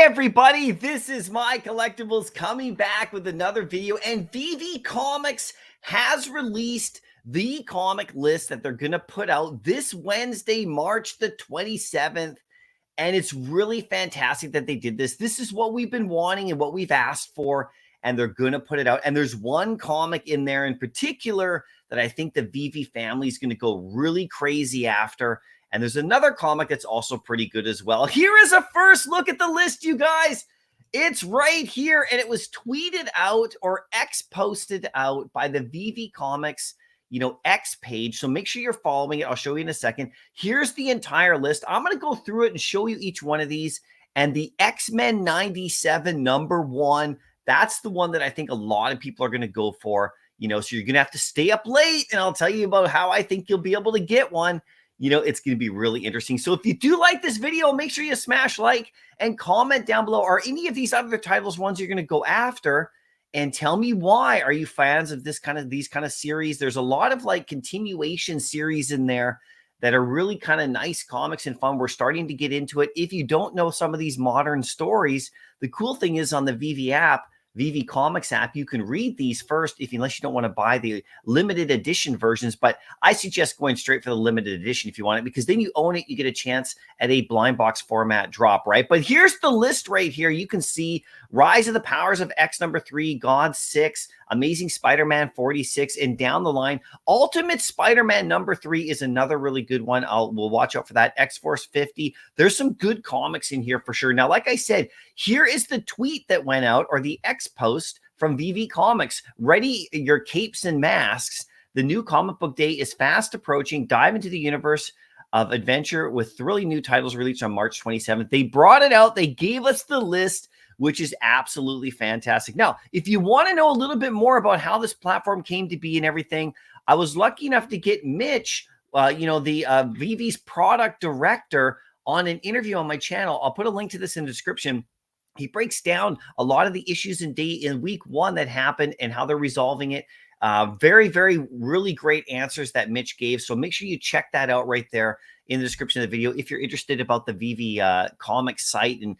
everybody, this is MyCollectables coming back with another video, and Veve Comics has released the comic list that they're going to put out this Wednesday, March the 27th, and it's really fantastic that they did this. This is what we've been wanting and what we've asked for, and they're going to put it out. And there's one comic in there in particular that I think the Veve family is going to go really crazy after. And there's another comic that's also pretty good as well. Here is a first look at the list, you guys. It's right here, and it was tweeted out or X-posted out by the Veve Comics, X page. So make sure you're following it. I'll show you in a second. Here's the entire list. I'm going to go through it and show you each one of these. And the X-Men 97 #1, that's the one that I think a lot of people are going to go for. So you're going to have to stay up late, and I'll tell you about how I think you'll be able to get one. It's going to be really interesting. So if you do like this video, make sure you smash like and comment down below. Are any of these other titles ones you're going to go after? And tell me why. Are you fans of these kind of series? There's a lot of continuation series in there that are really kind of nice comics and fun. We're starting to get into it. If you don't know some of these modern stories, the cool thing is on the Veve app, Veve Comics app, you can read these first unless you don't want to buy the limited edition versions. But I suggest going straight for the limited edition if you want it, because then you own it. You get a chance at a blind box format drop, right? But here's the list right here. You can see Rise of the Powers of X #3, God 6, Amazing Spider-Man 46, and down the line, Ultimate Spider-Man #3 is another really good one. We'll watch out for that. X-Force 50. There's some good comics in here for sure. Now, like I said, here is the tweet that went out, or the X post from Veve Comics. Ready your capes and masks. The new comic book day is fast approaching. Dive into the universe of adventure with thrilling new titles released on March 27th. They brought it out. They gave us the list, which is absolutely fantastic. Now, if you want to know a little bit more about how this platform came to be and everything, I was lucky enough to get Mitch, the Veve's product director, on an interview on my channel. I'll put a link to this in the description. He breaks down a lot of the issues in week 1 that happened and how they're resolving it. Very, very, really great answers that Mitch gave. So make sure you check that out right there in the description of the video if you're interested about the Veve Comics site and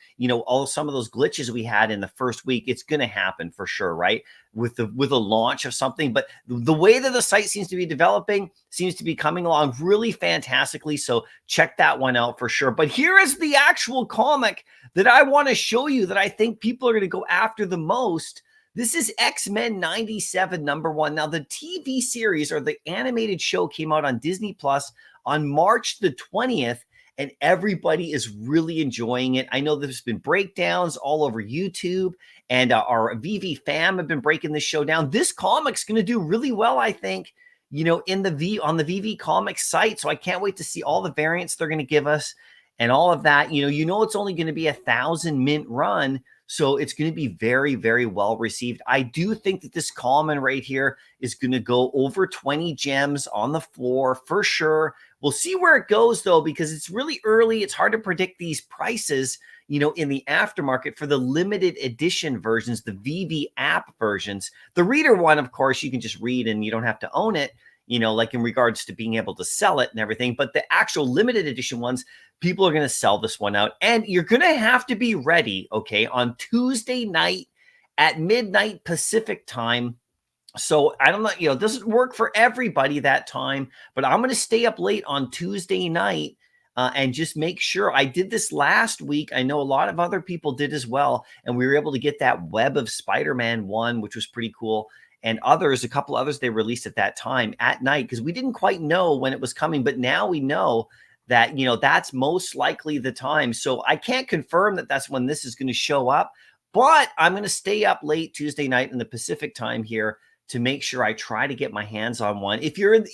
some of those glitches we had in the first week. It's going to happen for sure, right? With a launch of something, but the way that the site seems to be developing seems to be coming along really fantastically. So check that one out for sure. But here is the actual comic that I want to show you that I think people are going to go after the most. This is X-Men 97 #1. Now, the TV series or the animated show came out on Disney Plus on March the 20th, and everybody is really enjoying it. I know there's been breakdowns all over YouTube, and our Veve fam have been breaking this show down. This comic's going to do really well, I think, on the Veve Comics site. So I can't wait to see all the variants they're going to give us and all of that. It's only going to be a 1,000 mint run. So it's going to be very, very well received. I do think that this common right here is going to go over 20 gems on the floor for sure. We'll see where it goes, though, because it's really early. It's hard to predict these prices, in the aftermarket for the limited edition versions, the Veve app versions. The reader one, of course, you can just read and you don't have to own it, like in regards to being able to sell it and everything. But the actual limited edition ones, people are going to sell this one out. And you're going to have to be ready, okay, on Tuesday night at midnight Pacific time. So I don't know, it doesn't work for everybody that time, but I'm going to stay up late on Tuesday night and just make sure. I did this last week. I know a lot of other people did as well. And we were able to get that Web of Spider-Man one, which was pretty cool. And a couple others they released at that time at night, because we didn't quite know when it was coming. But now we know that, that's most likely the time. So I can't confirm that that's when this is going to show up, but I'm going to stay up late Tuesday night in the Pacific time here to make sure I try to get my hands on one. If you're in,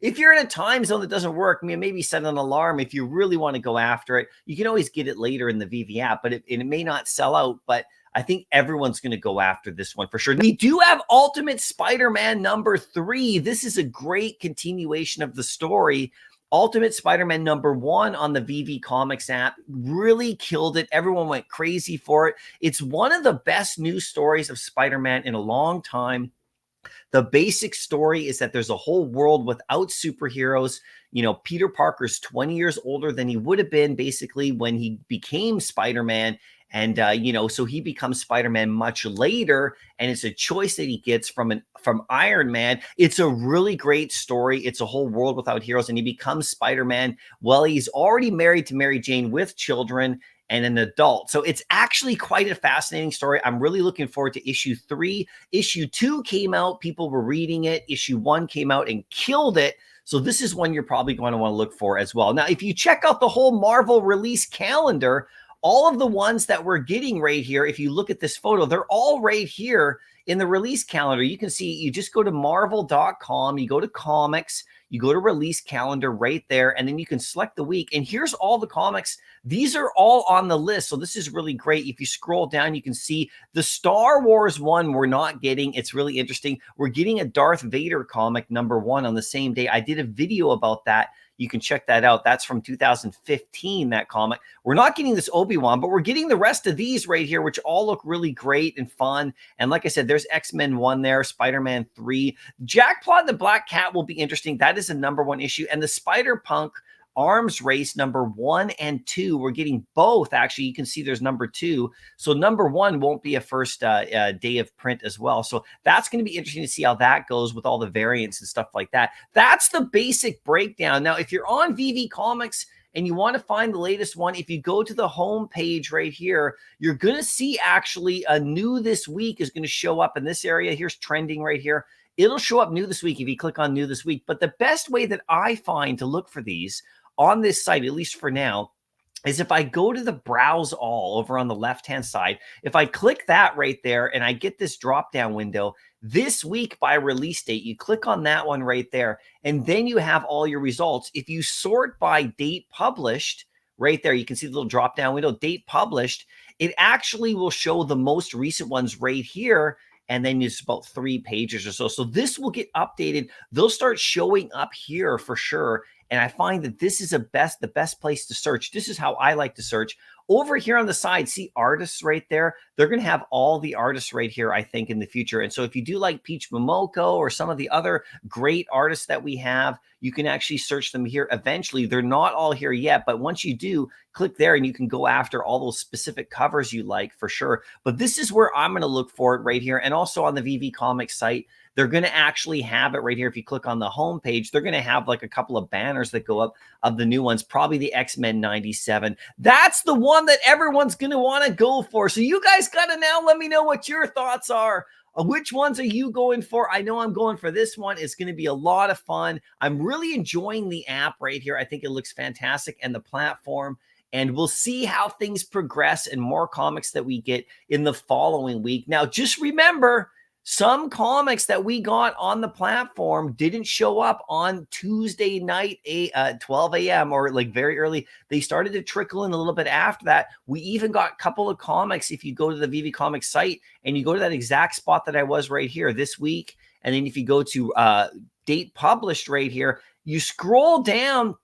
if you're in a time zone that doesn't work, maybe set an alarm. If you really want to go after it, you can always get it later in the Veve app, but it may not sell out. But I think everyone's going to go after this one for sure. We do have Ultimate Spider-Man #3. This is a great continuation of the story. Ultimate Spider-Man #1 on the Veve Comics app really killed it. Everyone went crazy for it. It's one of the best news stories of Spider-Man in a long time. The basic story is that there's a whole world without superheroes. Peter Parker's 20 years older than he would have been basically when he became Spider-Man. And so he becomes Spider-Man much later, and it's a choice that he gets from Iron Man. It's a really great story. It's a whole world without heroes, and he becomes Spider-Man. Well, he's already married to Mary Jane with children and an adult. So it's actually quite a fascinating story. I'm really looking forward to issue 3. Issue 2 came out, people were reading it. Issue 1 came out and killed it. So this is one you're probably going to want to look for as well. Now, if you check out the whole Marvel release calendar, all of the ones that we're getting right here, if you look at this photo, they're all right here in the release calendar. You can see, you just go to marvel.com, you go to comics, you go to release calendar right there, and then you can select the week. And here's all the comics. These are all on the list. So this is really great. If you scroll down, you can see the Star Wars one we're not getting. It's really interesting. We're getting a Darth Vader comic #1 on the same day. I did a video about that. You can check that out. That's from 2015, that comic. We're not getting this Obi-Wan, but we're getting the rest of these right here, which all look really great and fun. And like I said, there's X-Men 1 there, Spider-Man 3. Jackpot and the Black Cat will be interesting. That is a #1 issue. And the Spider-Punk Arms Race #1 and 2. We're getting both. Actually, you can see there's #2. So #1 won't be a first day of print as well. So that's going to be interesting to see how that goes with all the variants and stuff like that. That's the basic breakdown. Now, if you're on Veve Comics and you want to find the latest one, if you go to the home page right here, you're going to see actually a new this week is going to show up in this area. Here's trending right here. It'll show up new this week if you click on new this week. But the best way that I find to look for these on this site, at least for now, is if I go to the browse all over on the left-hand side, if I click that right there and I get this drop-down window, this week by release date, you click on that one right there, and then you have all your results. If you sort by date published, right there, you can see the little drop-down window, date published, it actually will show the most recent ones right here, and then it's about 3 pages or so. So this will get updated. They'll start showing up here for sure. And I find that this is the best place to search. This is how I like to search. Over here on the side, see artists right there? They're going to have all the artists right here, I think, in the future. And so if you do like Peach Momoko or some of the other great artists that we have, you can actually search them here eventually. They're not all here yet, but once you do, click there and you can go after all those specific covers you like for sure. But this is where I'm going to look for it right here. And also on the Veve Comics site, they're going to actually have it right here. If you click on the home page, they're going to have like a couple of banners that go up of the new ones, probably the X-Men 97. That's the one that everyone's going to want to go for. So you guys got to now let me know what your thoughts are. Which ones are you going for? I know I'm going for this one. It's going to be a lot of fun. I'm really enjoying the app right here. I think it looks fantastic, and the platform. And we'll see how things progress and more comics that we get in the following week. Now, just remember, some comics that we got on the platform didn't show up on Tuesday night, 12 a.m. or like very early. They started to trickle in a little bit after that. We even got a couple of comics. If you go to the Veve Comics site and you go to that exact spot that I was right here this week, and then if you go to date published right here, you scroll down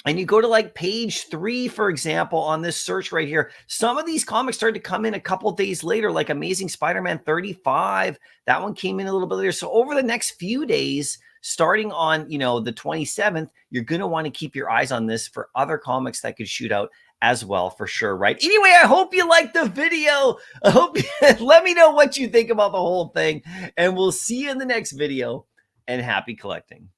and you go to like page 3, for example, on this search right here. Some of these comics started to come in a couple days later, like Amazing Spider-Man 35. That one came in a little bit later. So over the next few days, starting on, the 27th, you're going to want to keep your eyes on this for other comics that could shoot out as well, for sure, right? Anyway, I hope you liked the video. I hope let me know what you think about the whole thing, and we'll see you in the next video, and happy collecting.